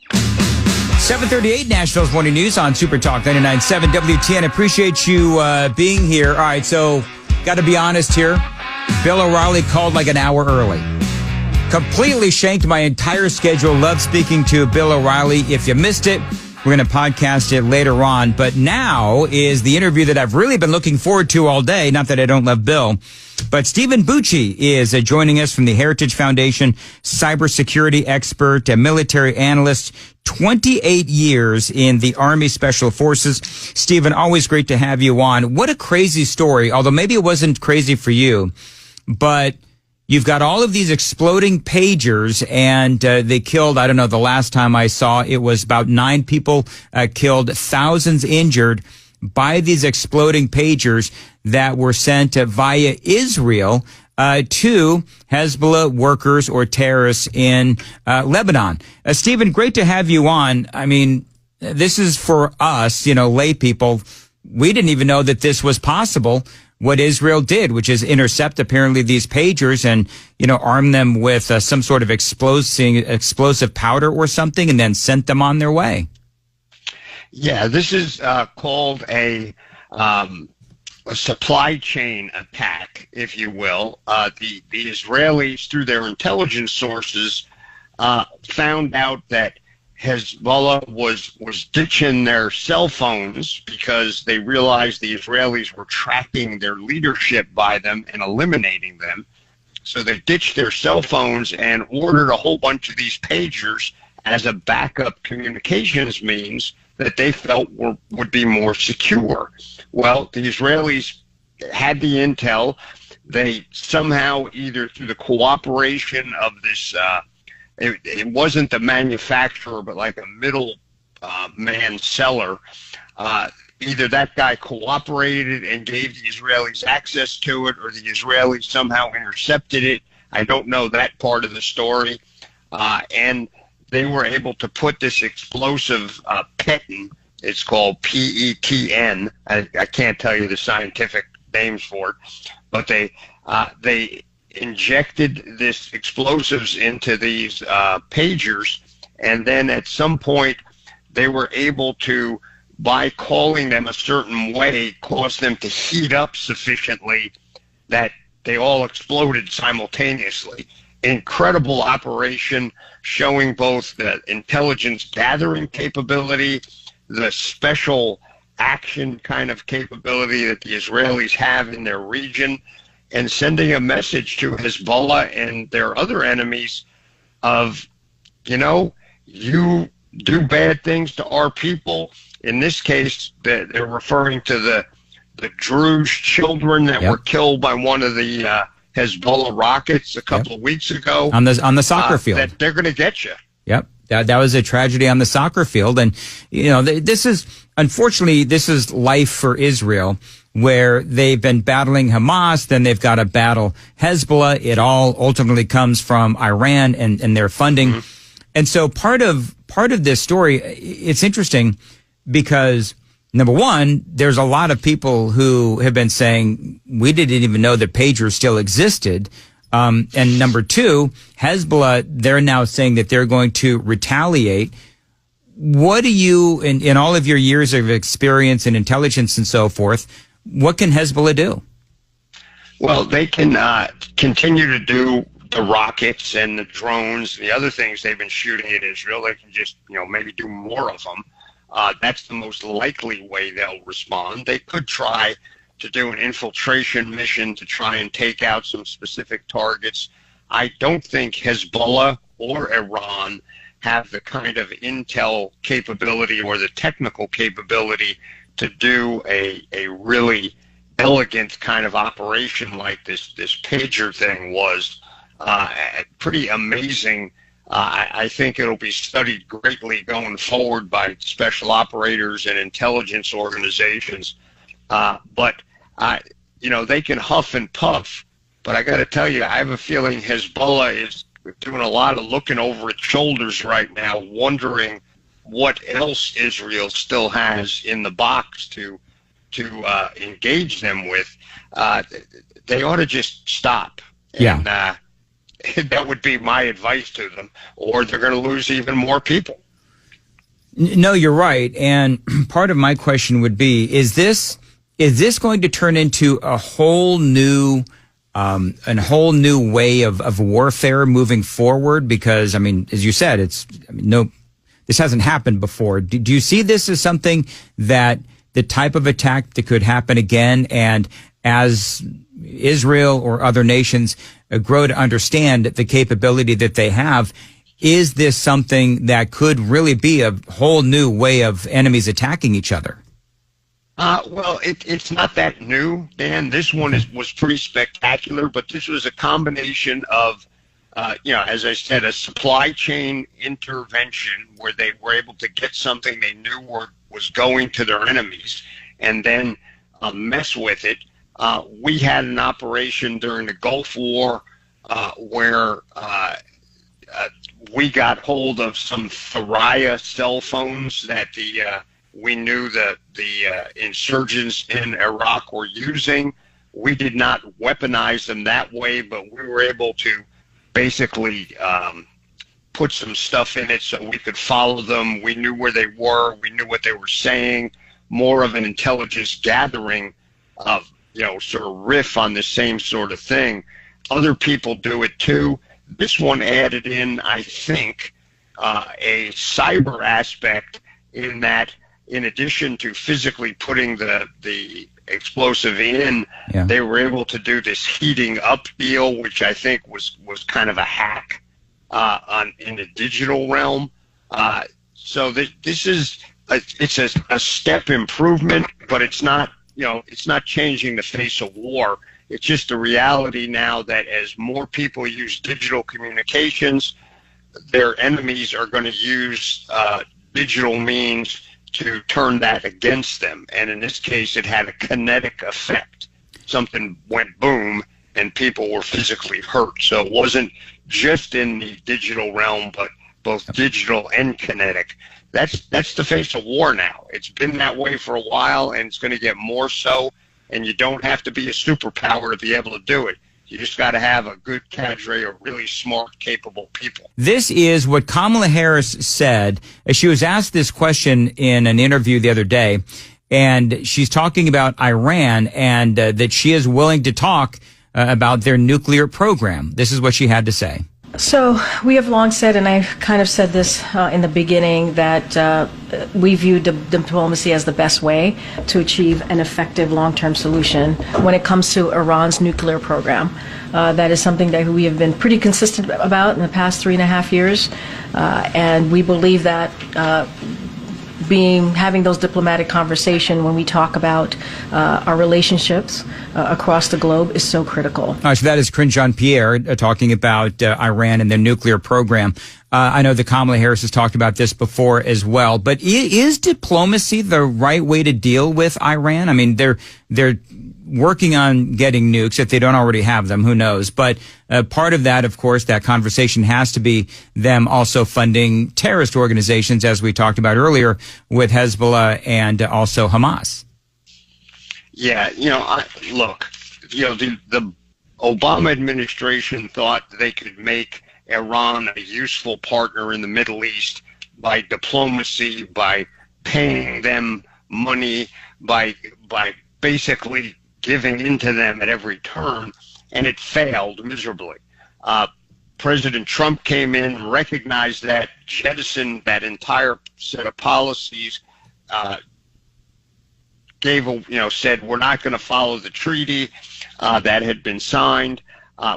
7:38 Nashville's Morning News on Super Talk 99.7 WTN. Appreciate you being here. All right, so got to be honest here. Bill O'Reilly called like an hour early. Completely shanked my entire schedule. Love speaking to Bill O'Reilly. If you missed it, we're going to podcast it later on. But now is the interview that I've really been looking forward to all day. Not that I don't love Bill. But Stephen Bucci is joining us from the Heritage Foundation, cybersecurity expert, a military analyst, 28 years in the Army Special Forces. Stephen, always great to have you on. What a crazy story, although maybe it wasn't crazy for you, but you've got all of these exploding pagers, and they killed, I don't know, the last time I saw, it was about 9 people killed, thousands injured by these exploding pagers that were sent via Israel to Hezbollah workers or terrorists in Lebanon. Stephen, great to have you on. I mean, this is for us, lay people. We didn't even know that this was possible. What Israel did, which is intercept apparently these pagers and, arm them with some sort of explosive powder or something and then sent them on their way. Yeah, this is called a supply chain attack, if you will. The Israelis, through their intelligence sources, found out that Hezbollah was ditching their cell phones because they realized the Israelis were tracking their leadership by them and eliminating them. So they ditched their cell phones and ordered a whole bunch of these pagers as a backup communications means that they felt would be more secure. Well, the Israelis had the intel. They somehow, either through the cooperation of this, it wasn't the manufacturer, but like a middle man seller, either that guy cooperated and gave the Israelis access to it, or the Israelis somehow intercepted it. I don't know that part of the story. And they were able to put this explosive PETN, it's called PETN. I can't tell you the scientific names for it, but they injected this explosives into these pagers, and then at some point they were able to, by calling them a certain way, cause them to heat up sufficiently that they all exploded simultaneously. Incredible operation, showing both the intelligence gathering capability, the special action kind of capability that the Israelis have in their region, and sending a message to Hezbollah and their other enemies of, you do bad things to our people. In this case, they're referring to the Druze children that were killed by one of the Hezbollah rockets a couple of weeks ago on the soccer field. That they're going to get you. Yep. That was a tragedy on the soccer field. And, this is, unfortunately, this is life for Israel, where they've been battling Hamas, then they've got to battle Hezbollah. It all ultimately comes from Iran and their funding. Mm-hmm. And so part of this story, it's interesting because, number one, there's a lot of people who have been saying, we didn't even know that pagers still existed. And number two, Hezbollah, they're now saying that they're going to retaliate. What do you, in all of your years of experience and intelligence and so forth, what can Hezbollah do? Well, they can continue to do the rockets and the drones, the other things they've been shooting at Israel. They can just, maybe do more of them. That's the most likely way they'll respond. They could try to do an infiltration mission to try and take out some specific targets. I don't think Hezbollah or Iran have the kind of intel capability or the technical capability to do a really elegant kind of operation like this pager thing was. Pretty amazing. I think it'll be studied greatly going forward by special operators and intelligence organizations. But they can huff and puff. But I got to tell you, I have a feeling Hezbollah is doing a lot of looking over its shoulders right now, wondering what else Israel still has in the box to engage them with. They ought to just stop. Yeah. And that would be my advice to them, or they're going to lose even more people. No, you're right. And part of my question would be, is this going to turn into a whole new way of warfare moving forward? Because, I mean, as you said, this hasn't happened before. Do you see this as something that the type of attack that could happen again? And as Israel or other nations grow to understand the capability that they have, is this something that could really be a whole new way of enemies attacking each other? Well, it's not that new, Dan. This one was pretty spectacular, but this was a combination of, as I said, a supply chain intervention where they were able to get something they knew was going to their enemies and then mess with it. We had an operation during the Gulf War where we got hold of some Thuraya cell phones that we knew that the insurgents in Iraq were using. We did not weaponize them that way, but we were able to basically put some stuff in it so we could follow them. We knew where they were. We knew what they were saying. More of an intelligence gathering of, sort of riff on the same sort of thing. Other people do it too. This one added in, I think, a cyber aspect in that, in addition to physically putting the explosive in, they were able to do this heating up deal, which I think was kind of a hack in the digital realm. So this is a step improvement, but it's not changing the face of war. It's just the reality now that as more people use digital communications, their enemies are going to use digital means to turn that against them. And in this case, it had a kinetic effect. Something went boom and people were physically hurt. So it wasn't just in the digital realm, but both digital and kinetic. That's the face of war now. It's been that way for a while, and it's going to get more so. And you don't have to be a superpower to be able to do it. You just got to have a good cadre of really smart, capable people. This is what Kamala Harris said. She was asked this question in an interview the other day, and she's talking about Iran and that she is willing to talk about their nuclear program. This is what she had to say. So we have long said, and I've kind of said this in the beginning, that we view diplomacy as the best way to achieve an effective long-term solution when it comes to Iran's nuclear program. That is something that we have been pretty consistent about in the past 3.5 years, and we believe that having those diplomatic conversations when we talk about our relationships across the globe is so critical. So that is Karine Jean-Pierre talking about Iran and their nuclear program. I know that Kamala Harris has talked about this before as well, but is diplomacy the right way to deal with Iran? I mean, they're working on getting nukes. If they don't already have them, who knows? But part of that, of course, that conversation has to be them also funding terrorist organizations, as we talked about earlier, with Hezbollah and also Hamas. Yeah, look, the Obama administration thought they could make Iran a useful partner in the Middle East by diplomacy, by paying them money, by basically giving into them at every turn, and it failed miserably. President Trump came in, recognized that, jettisoned that entire set of policies, said we're not going to follow the treaty that had been signed,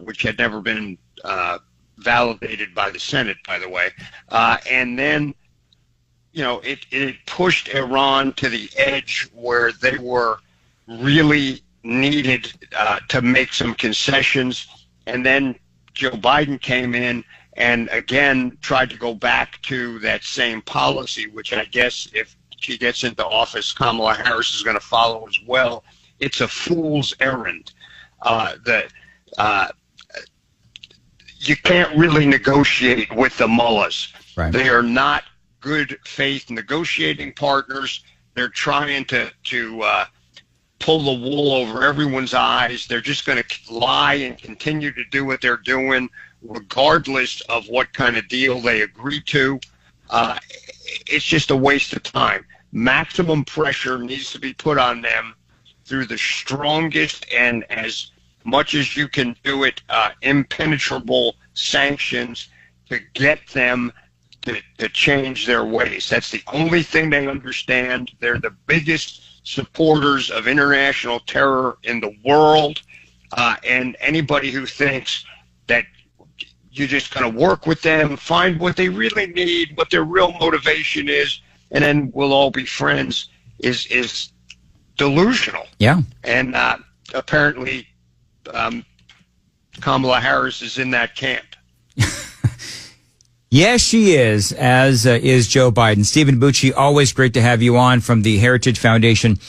which had never been validated by the Senate, by the way. And then, it pushed Iran to the edge where they were really needed to make some concessions. And then Joe Biden came in and again tried to go back to that same policy, which I guess if she gets into office, Kamala Harris is going to follow as well. It's a fool's errand. You can't really negotiate with the mullahs. Right. They are not good faith negotiating partners. They're trying to pull the wool over everyone's eyes. They're just going to lie and continue to do what they're doing, regardless of what kind of deal they agree to. it's just a waste of time. Maximum pressure needs to be put on them through the strongest and as much as you can do it, impenetrable sanctions to get them to change their ways. That's the only thing they understand. They're the biggest supporters of international terror in the world, and anybody who thinks that you're just going to work with them, find what they really need, what their real motivation is, and then we'll all be friends is delusional. Yeah. And apparently Kamala Harris is in that camp. Yes, she is, as is Joe Biden. Stephen Bucci, always great to have you on from the Heritage Foundation.